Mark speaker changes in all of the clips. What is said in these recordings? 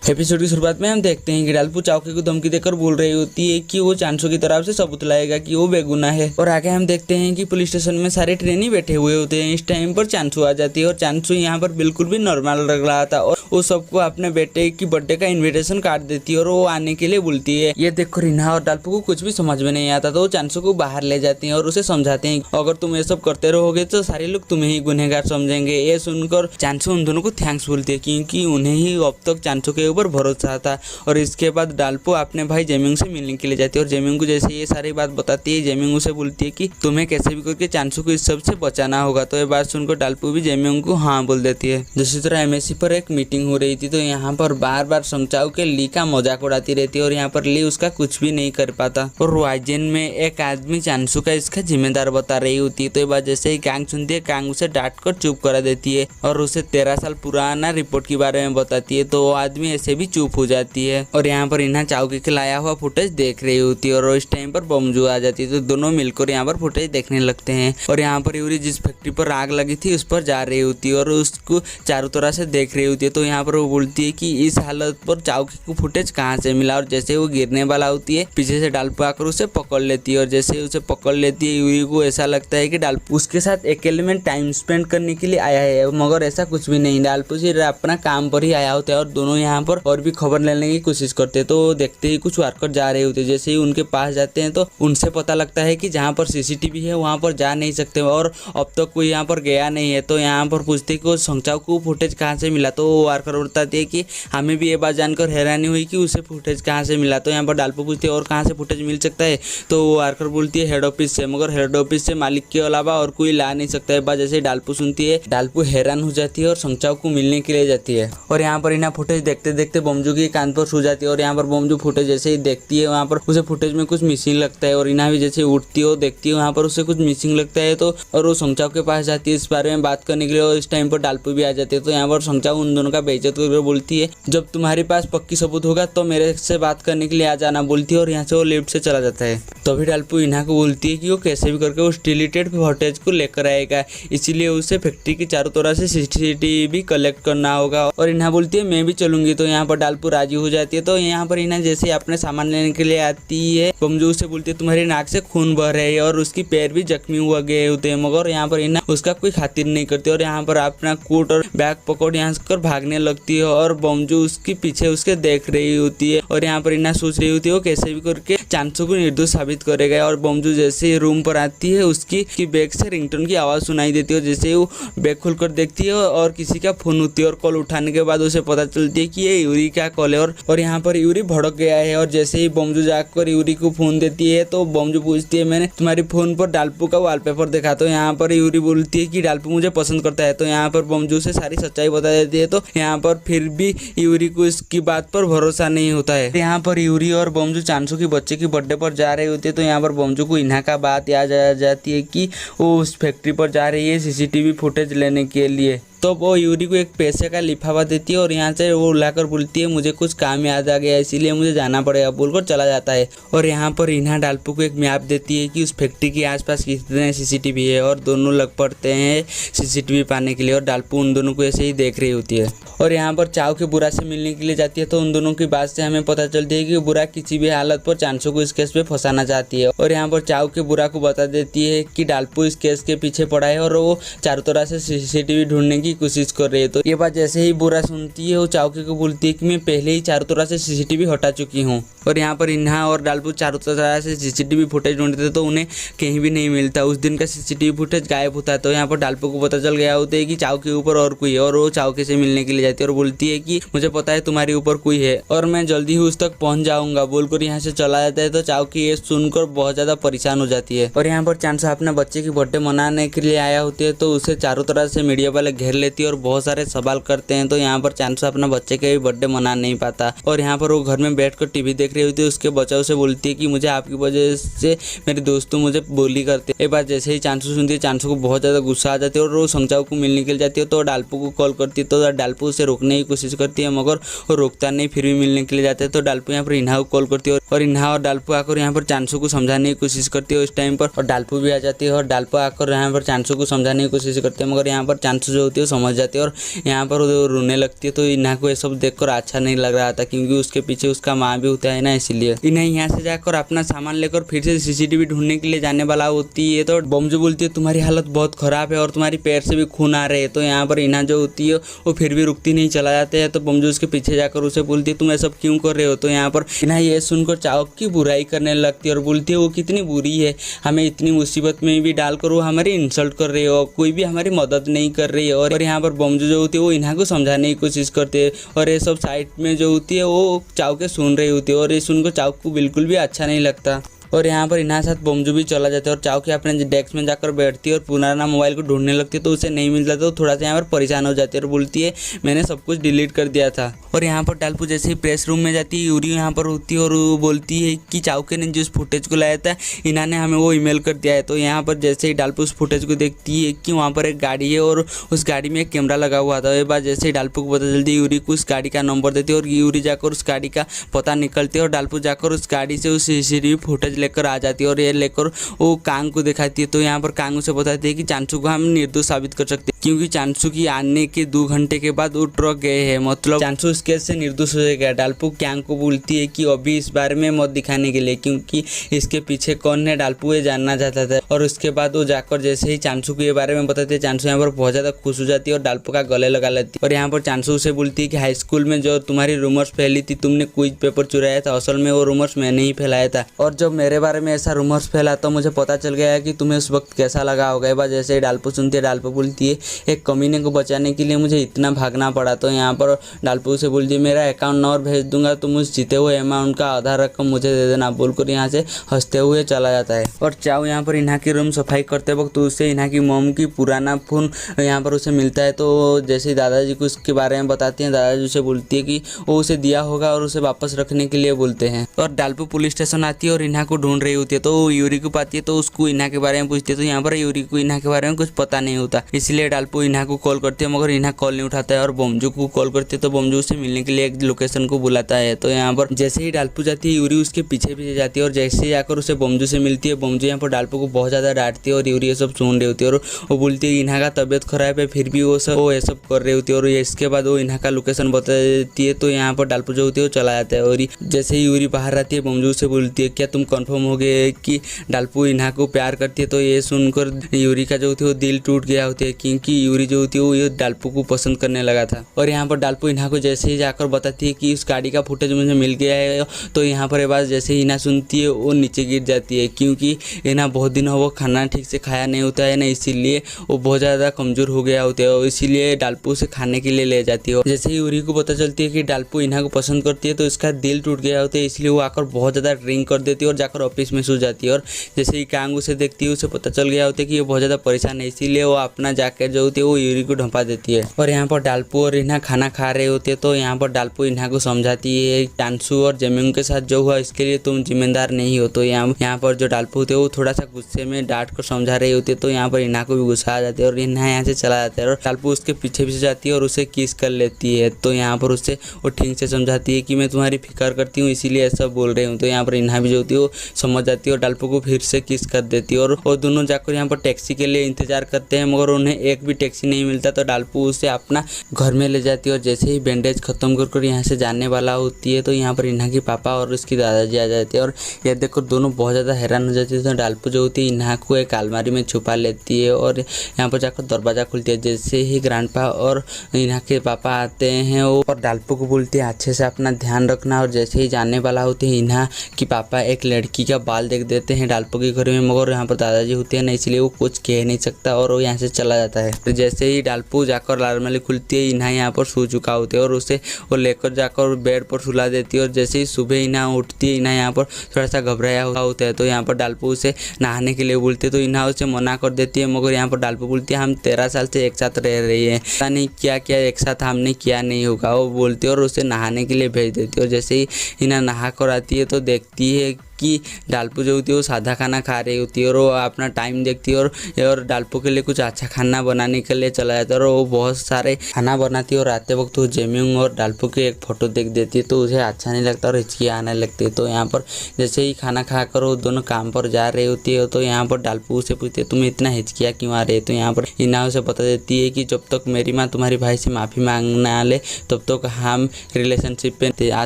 Speaker 1: Episode की शुरुआत में हम देखते हैं कि डालपू चाउके को धमकी देकर बोल रही होती है कि वो चांसू की तरफ से सबूत लाएगा कि वो बेगुनाह है। और आगे हम देखते हैं कि पुलिस स्टेशन में सारे ट्रेनी बैठे हुए होते हैं। इस टाइम पर चांसू आ जाती है और चांसू यहाँ पर बिल्कुल भी नॉर्मल लग रहा था और वो सबको अपने बेटे की बर्थडे का इन्विटेशन काट देती है और वो आने के लिए बोलती है। ये देखो रिन्हा और डालपू को कुछ भी समझ में नहीं आता तो वो चांसू को बाहर ले जाती है और उसे समझाते हैं अगर तुम ये सब करते रहोगे तो सारे लोग तुम्हें ही गुनहगार समझेंगे। ये सुनकर चांसू उन दोनों को थैंक्स बोलती है क्योंकि उन्हें ही अब तक चांसू के ऊपर भरोसा था। और इसके बाद डालपू अपने भाई जेमिंग से मिलने के लिए जाती है और जेमिंग को जैसे ये सारी बात बताती है जेमिंग उसे बोलती है कि तुम्हें कैसे भी करके चांसू को इस सब से बचाना होगा। तो ये बात सुनकर डालपू भी जेमिंग को हाँ बोल देती है। दूसरी तरह एमएससी पर एक मीटिंग हो रही थी तो यहाँ पर बार बार समचाऊ के ली का मजाक उड़ाती रहती है और यहाँ पर ली उसका कुछ भी नहीं कर पाता। और वाइजेन में एक आदमी चांसू का इसका जिम्मेदार बता रही होती है तो ये बात जैसे ही कांग सुनती है कांग उसे डांट कर चुप करा देती है और उसे 13 साल पुराना रिपोर्ट के बारे में बताती है तो वो आदमी ऐसे भी चुप हो जाती है। और यहाँ पर इन्हा चाउके के लाया हुआ फुटेज देख रही होती है और इस टाइम पर बमजू आ जाती है तो दोनों मिलकर यहाँ पर फुटेज देखने लगते हैं। और यहाँ पर यूरी जिस फैक्ट्री पर आग लगी थी उस पर जा रही होती है और उसको चारों तरह से देख रही होती है तो यहाँ पर वो बोलती है कि इस हालत पर चाउके को फुटेज कहाँ से मिला। और जैसे वो गिरने वाला होती है पीछे से डालपू आकर उसे पकड़ लेती है और जैसे उसे पकड़ लेती है यूरी को ऐसा लगता है कि डालपू उसके साथ अकेले में टाइम स्पेंड करने के लिए आया है मगर ऐसा कुछ भी नहीं। डालपू सिर्फ अपना काम पर ही आया होता है और दोनों यहाँ पर और भी खबर लेने की कोशिश करते हैं। तो देखते ही कुछ वर्कर जा रहे होते हैं। जैसे ही उनके पास जाते हैं तो उनसे पता लगता है कि जहाँ पर सीसीटीवी है वहाँ पर जा नहीं सकते और अब तक कोई यहाँ पर गया नहीं है। तो यहाँ पर पूछते कि समचाऊ को फुटेज कहाँ से मिला तो वर्कर बताते हैं कि हमें भी ये बात जानकर हैरानी हुई कि उसे फुटेज कहाँ से मिला। तो यहाँ पर डालपू पूछते हैं और कहाँ से फुटेज मिल सकता है तो वर्कर बोलती है हेड ऑफिस से मगर हेड ऑफिस से मालिक के अलावा और कोई ला नहीं सकता है। बात जैसे डालपू सुनती है डालपू हैरान हो जाती है और समचाऊ को मिलने के लिए जाती है। और यहाँ पर इन्हें फुटेज देखते देखते बमजू की कान पर सो जाती है और यहाँ पर बमजू फुटेज जैसे ही देखती है वहाँ पर उसे फुटेज में कुछ मिसिंग लगता है और इन्हें भी जैसे उठती है देखती है वहाँ पर उसे कुछ मिसिंग लगता है तो और वो समचाऊ के पास जाती है इस बारे में बात करने के लिए और इस टाइम पर डालपू भी आ जाती है। तो यहाँ पर समचाऊ उन दोनों का बेइज्जत करके बोलती है जब तुम्हारे पास पक्की सबूत होगा तो मेरे से बात करने के लिए आ जाना बोलती है और यहाँ से वो लिफ्ट से चला जाता है। तभी डालपू इन्हा को बोलती है कि वो कैसे भी करके उस डिलीटेड फुटेज को लेकर आएगा इसीलिए उसे फैक्ट्री की चारों तरह से सीसीटीवी कलेक्ट करना होगा। और इन्हा बोलती है मैं भी चलूंगी। तो यहाँ पर डालपू राजी हो जाती है। तो यहाँ पर इन्हा जैसे अपने सामान लेने के लिए आती है बमजू से बोलती है तुम्हारी नाक से खून बह रहा है और उसकी पैर भी जख्मी हुआ गए होते हैं मगर यहाँ पर इन्हा उसका कोई खातिर नहीं करती और यहाँ पर अपना कोट और बैग पकड़ यहाँ कर भागने लगती है और बमजू उसके पीछे उसके देख रही होती है। और यहाँ पर इन्हा सोच रही होती है वो कैसे भी करके चांसू को निर्दोष साबित करेगा। और बमजू जैसे ही रूम पर आती है उसकी बैग से रिंगटोन की आवाज़ सुनाई देती है और जैसे वो बैग खोलकर देखती है और किसी का फोन होती है और कॉल उठाने के बाद उसे पता चलती है कि ये यूरी का कॉल है। और यहाँ पर यूरी भड़क गया है और जैसे ही बमजू जाकर यूरी को फोन देती है तो बमजू पूछती है मैंने तुम्हारे फोन पर डालपू का वॉलपेपर देखा। तो यहाँ पर यूरी बोलती है कि डालपू मुझे पसंद करता है। तो यहाँ पर बमजू से सारी सच्चाई बता देती है। तो यहाँ पर फिर भी यूरी को इसकी बात पर भरोसा नहीं होता है। यहाँ पर यूरी और बमजू चांसू की बच्चे की बर्थडे पर जा रही होती है तो यहाँ पर बमजू को इन्हा का बात याद आ जाती है कि वो उस फैक्ट्री पर जा रही है सीसीटीवी फुटेज लेने के लिए। तो वो यूरी को एक पैसे का लिफाफा देती है और यहाँ से वो लाकर बोलती है मुझे कुछ काम याद आ गया इसीलिए मुझे जाना पड़ेगा बोलकर चला जाता है। और यहाँ पर इन्हा डालपू को एक मैप देती है कि उस फैक्ट्री के आसपास कितने सीसीटीवी है और दोनों लग पड़ते हैं सीसीटीवी पाने के लिए और डालपू उन दोनों को ऐसे ही देख रही होती है। और यहाँ पर चाव के बुरा से मिलने के लिए जाती है तो उन दोनों की बात से हमें पता चलती है कि बुरा किसी भी हालत पर चांसू को इस केस पे फंसाना चाहती है। और यहाँ पर चाव के बुरा को बता देती है कि डालपू इस केस के पीछे पड़ा है और वो चारों तरह से सीसीटीवी ढूंढने की कोशिश कर रही है। तो ये बात जैसे ही बुरा सुनती है वो चावके को बोलती है कि मैं पहले ही चारों तरह से सीसीटीवी हटा चुकी हूँ। और यहाँ पर इन्हा और डालपू चारों तरह से सीसीटीवी फुटेज ढूंढते थे तो उन्हें कहीं भी नहीं मिलता। उस दिन का सीसीटीवी फुटेज गायब होता है। तो यहाँ पर डालपू को पता चल गया होता है कि चाव के ऊपर और कोई है और वो चावके से मिलने के लिए जाती है और बोलती है कि मुझे पता है तुम्हारे ऊपर कोई है और मैं जल्दी ही उस तक पहुंच जाऊंगा बोलकर यहाँ से चला जाता है। तो चावकी ये सुनकर बहुत ज्यादा परेशान हो जाती है। और यहाँ पर चांसू अपने बच्चे की बर्थडे मनाने के लिए आया होती है तो उसे चारों तरह से मीडिया वाले घेर लेती है और बहुत सारे सवाल करते हैं। तो यहाँ पर चांसू अपना बच्चे का भी बर्थडे मना नहीं पाता और यहाँ पर वो घर में बैठकर टीवी देख रही होती है उसके बचाव से बोलती है कि मुझे आपकी वजह से मेरे दोस्तों मुझे बोली करते। एक बार जैसे ही चांसू सुनती है, चांसू को बहुत ज़्यादा गुस्सा आ जाती है और वो संचाव को मिलने के लिए जाती है। तो डाल्पू को कॉल करती है, तो डाल्पू उसे रोकने की कोशिश करती है मगर वो रोकता नहीं, फिर भी मिलने के लिए जाते हैं। तो डाल्पू यहाँ पर इन्हा को कॉल करती है और इन्हा और डाल्पू आकर यहाँ पर चांसू को समझाने की कोशिश करती है उस टाइम पर, और डाल्पू भी आ जाती है और डाल्पू आकर यहाँ पर चांसू को समझाने की कोशिश करते हैं मगर यहाँ पर चांसू जो होती है वो समझ जाती है और यहाँ पर वो रोने लगती है। तो इन्हा को ये सब देखकर अच्छा नहीं लग रहा था क्योंकि उसके पीछे उसका माँ भी होता है ना, इसलिए इन्हें यहाँ से जाकर अपना सामान लेकर फिर से सीसीटीवी ढूंढने के लिए जाने वाला होती है। तो बमजू बोलती है तुम्हारी हालत बहुत खराब है और तुम्हारी पैर से भी खून आ रहे हैं। तो यहाँ पर इन्हा जो होती है वो फिर भी रुकती नहीं, चला जाते हैं। तो बमजू उसके पीछे जाकर उसे बोलती है तुम ये सब क्यों कर रहे हो। तो यहाँ पर इन्हा ये सुनकर चावक की बुराई करने लगती है और बोलती है वो कितनी बुरी है, हमें इतनी मुसीबत में भी डालकर वो हमारी इंसल्ट कर रही हो, कोई भी हमारी मदद नहीं कर रही है। और यहाँ पर बमजू जो होती है वो इन्हा को समझाने की कोशिश करते हैं और ये सब साइड में जो होती है वो चाव के सुन रही होती है और ये सुनकर चाव को बिल्कुल भी अच्छा नहीं लगता। और यहाँ पर इन्हा साथ बमजू भी चला जाता है और चाव के अपने डेस्क में जाकर बैठती है और पुराना मोबाइल को ढूंढने लगती है। तो उसे नहीं मिलता तो थोड़ा सा यहाँ पर परेशान हो जाती है और बोलती है मैंने सब कुछ डिलीट कर दिया था। और यहाँ पर डाल्पू जैसे ही प्रेस रूम में जाती है, यूरी यहाँ पर होती है और वो बोलती है कि चावके ने जिस फुटेज को लाया था इन्हा ने हमें वो ईमेल कर दिया है। तो यहाँ पर जैसे ही डाल्पू उस फुटेज को देखती है कि वहाँ पर एक गाड़ी है और उस गाड़ी में एक कैमरा लगा हुआ था। एक बार जैसे ही डाल्पू को पता चलती है, यूरी को उस गाड़ी का नंबर देती है और यूरी जाकर उस गाड़ी का पता निकलती है और डाल्पू जाकर उस गाड़ी से उस सीसीटीवी फुटेज लेकर आ जाती है और ये लेकर वो कांग को दिखाती है। तो यहाँ पर कांग उसे बताती है कि चांसू को हम निर्दोष साबित कर सकते हैं क्योंकि चांसू की आने के 2 घंटे के बाद वो ट्रक गए हैं, मतलब चांसू इस केस से निर्दोष हो जाएगा। डाल्पू कांग को बोलती है कि अभी इस बारे में मत दिखाने के लिए क्योंकि इसके पीछे कौन है डाल्पू ये जानना चाहता था। और उसके बाद वो जाकर जैसे ही चांसू को ये बारे में बताती है, चांसू यहाँ पर बहुत ज़्यादा खुश हो जाती है और डाल्पू का गले लगा लेती है। और यहाँ पर चांसू उसे बोलती है कि हाई स्कूल में जो तुम्हारी रूमर्स फैली थी, तुमने क्विज पेपर चुराया था, असल में वो रूमर्स मैंने ही फैलाया था और जब मेरे बारे में ऐसा रूमर्स फैला तो मुझे पता चल गया है कि तुम्हें उस वक्त कैसा लगा होगा। बस जैसे ही डाल्पू सुनती है, डाल्पू बोलती है एक कमीने को बचाने के लिए मुझे इतना भागना पड़ा। तो यहाँ पर डाल्पू से बोलती है मेरा अकाउंट नंबर भेज दूंगा, तुम उस जीते हुए अमाउंट का आधा रकम मुझे दे देना, बोलकर यहाँ से हंसते हुए चला जाता है। और चाव यहाँ पर इन्हा की रूम सफाई करते वक्त उससे इन्हा की मॉम की पुराना फ़ोन यहाँ पर उसे मिलता है। तो जैसे ही दादाजी को उसके बारे में बताती हैं, दादाजी उसे बोलती है कि वो उसे दिया होगा और उसे वापस रखने के लिए बोलते हैं। और डाल्पू पुलिस स्टेशन आती है और इन्हा को ढूंढ रही होती है। तो यूरी को पाती है तो उसको इन्हा के बारे में पूछती है। तो यहाँ पर यूरी को इन्हा के बारे में कुछ पता नहीं होता, इसलिए डाल्पू इन्हा को कॉल करती है मगर इन्हा कॉल नहीं उठाता है और बमजू को कॉल करती है। तो बमजू से मिलने के लिए एक लोकेशन को बुलाता है। तो यहाँ पर जैसे ही डाल्पू जाती है, यूरी उसके पीछे पीछे जाती है और जैसे ही आकर उसे बमजू से मिलती है, बमजू यहाँ पर डाल्पू को बहुत ज़्यादा डांटती है और यूरी ये सब सुन रही होती है और वो बोलती है इन्हा का तबियत खराब है, फिर भी वो ये सब कर रही होती है। और इसके बाद वो इन्हा का लोकेशन बता देती है। तो यहाँ पर डाल्पू जो होती है वो चला जाता है और जैसे ही यूरी बाहर आती है, बमजू से बोलती है क्या तुम कंफर्म हो गए कि डाल्पू इन्हा को प्यार करती है। तो ये सुनकर यूरी का जो होती है वो दिल टूट गया होता है क्योंकि यूरी जो होती है वो ये डाल्पू को पसंद करने लगा था। और यहाँ पर डाल्पू इन्हा को जैसे ही जाकर बताती है कि उस गाड़ी का फुटेज मुझे मिल गया है। तो यहाँ पर ये बात जैसे ही इन्हा सुनती है वो नीचे गिर जाती है क्योंकि इन्हा बहुत दिन हो वो खाना ठीक से खाया नहीं होता है ना, इसीलिए वो बहुत ज़्यादा कमज़ोर हो गया होता है और इसीलिए डाल्पू से खाने के लिए ले जाती है। जैसे ही यूरी को पता चलती है कि डाल्पू इन्हा को पसंद करती है तो इसका दिल टूट गया होता है, इसलिए वो आकर बहुत ज़्यादा ड्रिंक कर देती है और जाकर ऑफिस में सो जाती है। और जैसे ही कांग उसे देखती है, उसे पता चल गया होता है कि ये बहुत ज़्यादा परेशान है, इसीलिए वो अपना जैकेट जो होती है वो यूरी को ढंपा देती है। और यहाँ पर डाल्पू और इन्हा खाना खा रहे होते हैं। तो यहाँ पर डाल्पू इन्हा को समझाती है चांसू और जमीन के साथ जो हुआ इसके लिए तुम जिम्मेदार नहीं हो। तो यहाँ पर जो डाल्पू होते हैं वो थोड़ा सा गुस्से में डांट कर समझा रही होती है। तो यहाँ पर इन्हा को भी गुस्सा आ जाती है और इन्हा यहाँ से चला जाता है और डाल्पू उसके पीछे पीछे जाती है और उसे किस कर लेती है। तो यहाँ पर उससे वो ठीक से समझाती है कि मैं तुम्हारी फिक्र करती हूँ इसीलिए ऐसा बोल रही हूँ। तो यहाँ पर इन्हा भी जो होती है वो समझ जाती है और डाल्पू को फिर से किस कर देती है। और वो दोनों जाकर यहाँ पर टैक्सी के लिए इंतजार करते हैं मगर उन्हें एक भी टैक्सी नहीं मिलता। तो डाल्पू उसे अपना घर में ले जाती है और जैसे ही बैंडेज खत्म कर यहाँ से जाने वाला होती है तो यहाँ पर इन्हा की पापा और उसकी दादाजी आ जाते हैं और यह देखकर दोनों बहुत ज़्यादा हैरान हो जाती है। तो डाल्पू जो होती है इन्हा को एक अलमारी में छुपा लेती है और यहाँ पर जाकर दरवाज़ा खुलती है। जैसे ही ग्रैंडपा और इन्हा के पापा आते हैं और डाल्पू को बोलती है अच्छे से अपना ध्यान रखना। और जैसे ही जाने वाला होती है इन्हा की पापा एक लड़की लड़की का बाल देख देते हैं डालपो के घर में, मगर यहाँ पर दादाजी होते हैं ना, इसलिए वो कुछ कह नहीं सकता और वो यहाँ से चला जाता है। तो जैसे ही डालपो जाकर लालमली खुलती है, इन्हा यहाँ पर सो चुका होते हैं और उसे वो लेकर जाकर बेड पर सुला देती है। और जैसे ही सुबह इन्हा उठती है, इन्हा यहाँ पर थोड़ा सा घबराया हुआ होता है, तो यहाँ पर डालपो उसे नहाने के लिए बोलते, तो इन्हा उसे मना कर देती है। मगर यहाँ पर डालपो बोलती है हम 13 साल से एक साथ रह रही है, पता नहीं क्या क्या एक साथ हमने किया नहीं होगा, वो बोलती है और उसे नहाने के लिए भेज देती है। और जैसे ही इन्हा नहा कर आती है तो देखती है कि डालपो जो होती है वो सादा खाना खा रही होती है और वो अपना टाइम देखती है और डालपो के लिए कुछ अच्छा खाना बनाने के लिए चला जाता है और वो बहुत सारे खाना बनाती है। और आते वक्त वो जेमिंग और डालपो की एक फ़ोटो देख देती है तो उसे अच्छा नहीं लगता और हिचकी आने लगती है। तो यहाँ पर जैसे ही खाना खाकर वो दोनों काम पर जा रही होती है, तो यहाँ पर डालपो उसे पूछती है तुम्हें इतना हिचकिया क्यों आ रही है। तो यहाँ पर इन्हा उसे बता देती है कि जब तक मेरी माँ तुम्हारे भाई से माफ़ी मांगना ले तब तक हम रिलेशनशिप पे आ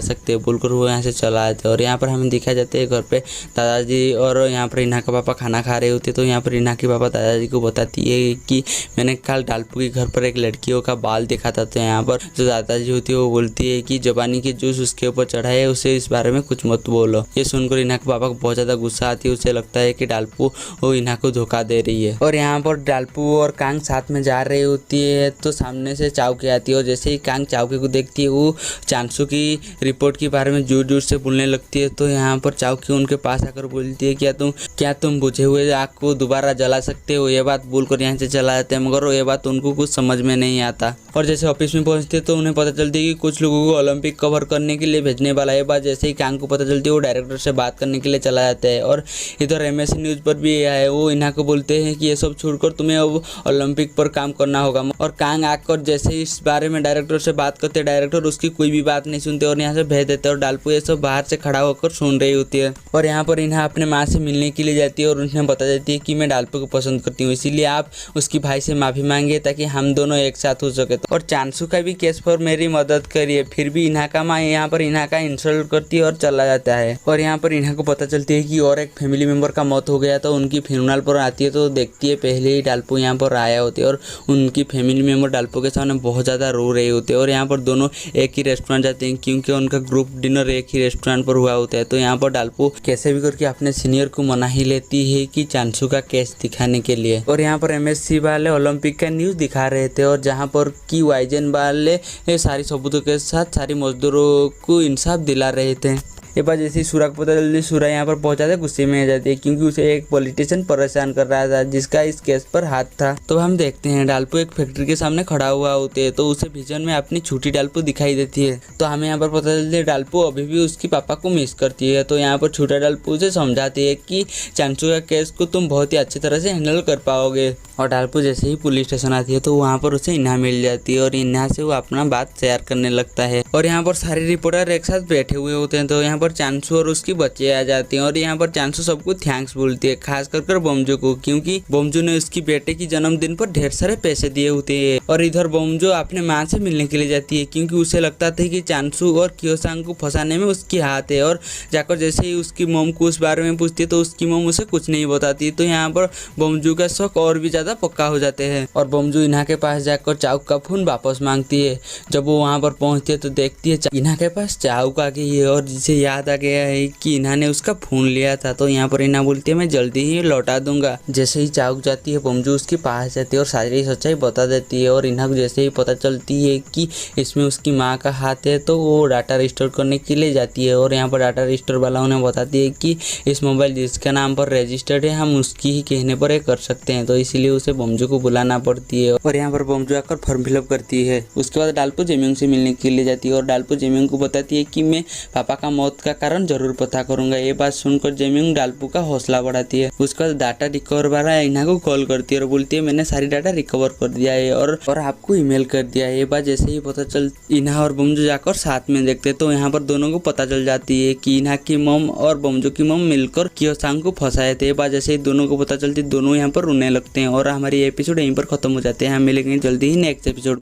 Speaker 1: सकते हैं, बोलकर वो यहाँ से चला जाते हैं। और यहाँ पर हमें दिखाया जाता है पे दादाजी और यहाँ पर इन्हा का पापा खाना खा रहे होते, तो यहाँ पर इन्हा के पापा दादाजी को बताती है कि मैंने कल डालपो के घर पर एक लड़कियों का बाल देखा था। तो यहाँ पर जो दादाजी होती है वो बोलती है कि जबानी की जूस उसके ऊपर चढ़ा है, उसे इस बारे में कुछ मत बोलो। ये सुनकर इन्हा के पापा को बहुत ज़्यादा गुस्सा आती है, उसे लगता है कि डालपो वो इन्हा को धोखा दे रही है। और यहाँ पर डालपो और कांग साथ में जा रही होती है तो सामने से चाउके आती है और जैसे ही कांग चाउके को देखती है वो चांसू की रिपोर्ट के बारे में जोर जोर से बोलने लगती है। तो यहाँ पर चाउके उनके पास आकर बोलती है क्या तुम बुझे हुए आग को दोबारा जला सकते हो, ये बात बोलकर यहाँ से चला जाते हैं। मगर ये बात उनको कुछ समझ में नहीं आता। और जैसे ऑफिस में पहुंचते तो उन्हें पता चलती है कि कुछ लोगों को ओलंपिक कवर करने के लिए भेजने वाला है। बात जैसे ही कांग को पता चलती है वो डायरेक्टर से बात करने के लिए चला जाता है। और इधर एमएससी न्यूज़ पर भी है, वो इन्हा को बोलते हैं कि ये सब छोड़कर तुम्हें अब ओलंपिक पर काम करना होगा। और कांग आकर जैसे ही इस बारे में डायरेक्टर से बात करते, डायरेक्टर उसकी कोई भी बात नहीं सुनते और यहाँ से भेज देते और डालपो ये सब बाहर से खड़ा होकर सुन रही होती है। और यहाँ पर इन्हा अपने माँ से मिलने के लिए जाती है और उन्हें बता देती है कि मैं डालपो को पसंद करती हूँ, इसीलिए आप उसकी भाई से माफ़ी मांगिए ताकि हम दोनों एक साथ हो सके। और चांसू का भी केस पर मेरी मदद करिए। फिर भी इन्हा का माँ यहाँ पर इन्हा का इंसल्ट करती है और चला जाता है। और यहाँ पर इन्हा को पता चलती है कि और एक फैमिली मेम्बर का मौत हो गया, तो उनकी फ्यूनरल पर आती है तो देखती है पहले ही डालपो यहाँ पर आया होती है और उनकी फैमिली मेम्बर डालपो के सामने बहुत ज़्यादा रो रहे होते हैं। और यहाँ पर दोनों एक ही रेस्टोरेंट जाते हैं क्योंकि उनका ग्रुप डिनर एक ही रेस्टोरेंट पर हुआ होता है। तो यहाँ पर डालपो कैसे भी करके अपने सीनियर को मना ही लेती है कि चांसू का केस दिखाने के लिए। और यहाँ पर एमएससी वाले ओलंपिक का न्यूज़ दिखा रहे थे और जहाँ पर कि वाइजन वाले सारी सबूतों के साथ सारी मजदूरों को इंसाफ दिला रहे थे। ये बात जैसे ही सूरा को पता चलती, सूरा यहाँ पर पहुंचा था, गुस्से में आ जाती है क्योंकि उसे एक पॉलिटिशियन परेशान कर रहा था जिसका इस केस पर हाथ था। तो हम देखते हैं डालपो एक फैक्ट्री के सामने खड़ा हुआ होते हैं तो उसे विजन में अपनी छोटी डालपो दिखाई देती है। तो हमें यहाँ पर पता चलती है डालपो अभी भी उसकी पापा को मिस करती है। तो यहाँ पर छोटा डालपो उसे समझाती है कि चांसू का केस को तुम बहुत ही अच्छी तरह से हैंडल कर पाओगे। और डालपो जैसे ही पुलिस स्टेशन आती है तो वहाँ पर उसे इन्हा मिल जाती है और इन्हा से वो अपना बात शेयर करने लगता है। और यहाँ पर सारे रिपोर्टर एक साथ बैठे हुए होते हैं तो यहाँ पर चांसू और उसकी बच्चे आ जाती हैं और यहाँ पर चांसू सबको थैंक्स बोलती है, खास कर बोमजो को, क्योंकि बोमजो ने उसकी बेटे की जन्मदिन पर ढेर सारे पैसे दिए होते हैं। और इधर बोमजो अपने माँ से मिलने के लिए जाती है क्योंकि उसे लगता था कि चांसू और कियोसांग को फंसाने में उसकी हाथ है। और जाकर जैसे ही उसकी मोम को उस बारे में पूछती है तो उसकी मोम उसे कुछ नहीं बताती। तो यहाँ पर बोमजो का शक और भी ज़्यादा पक्का हो जाते हैं और बोमजो इन्हा के पास जाकर चाउक का फोन वापस मांगती है। जब वो वहाँ पर पहुँचती है तो देखती है इन्हा के पास चाउक आ गई है और जिसे याद आ गया है कि इन्हा ने उसका फोन लिया था। तो यहाँ पर इन्हा बोलती है मैं जल्दी ही लौटा दूंगा। जैसे ही चाउक जाती है बोमजो उसके पास जाती है और सारी सच्चाई बता देती है। और इन्हा को जैसे ही पता चलती है कि इसमें उसकी माँ का हाथ है तो वो डाटा रिस्टोर करने के लिए जाती है। और यहाँ पर डाटा रिस्टोर वाला उन्हें बताती है कि इस मोबाइल जिसके नाम पर रजिस्टर्ड है हम उसकी ही कहने पर कर सकते हैं, तो इसीलिए उसे बोमजो को बुलाना पड़ती है। और यहाँ पर बोमजो आकर फॉर्म फिलअप करती है। उसके बाद डालपो जेमिंग से मिलने के लिए जाती है और डालपो जेमिंग को बताती है कि मैं पापा का मौत का कारण जरूर पता करूंगा। ये बात सुनकर जेमिंग डालपो का हौसला बढ़ाती है। उसके बाद डाटा रिकवर वाला इन्हा को कॉल करती है और बोलती है मैंने सारी डाटा रिकवर कर दिया है और आपको ईमेल कर दिया है। ये बात जैसे ही पता चल इन्हा और बोमजो जाकर साथ में देखते तो यहाँ पर दोनों को पता चल जाती है कि इन्हा की मॉम और बोमजो की मॉम मिलकर कियोसांग को फंसाए थे। ये बात जैसे ही दोनों को पता चलती दोनों यहाँ पर रोने लगते हैं और हमारी एपिसोड यहीं पर खत्म हो जाते हैं। हम मिलेंगे जल्दी ही नेक्स्ट एपिसोड।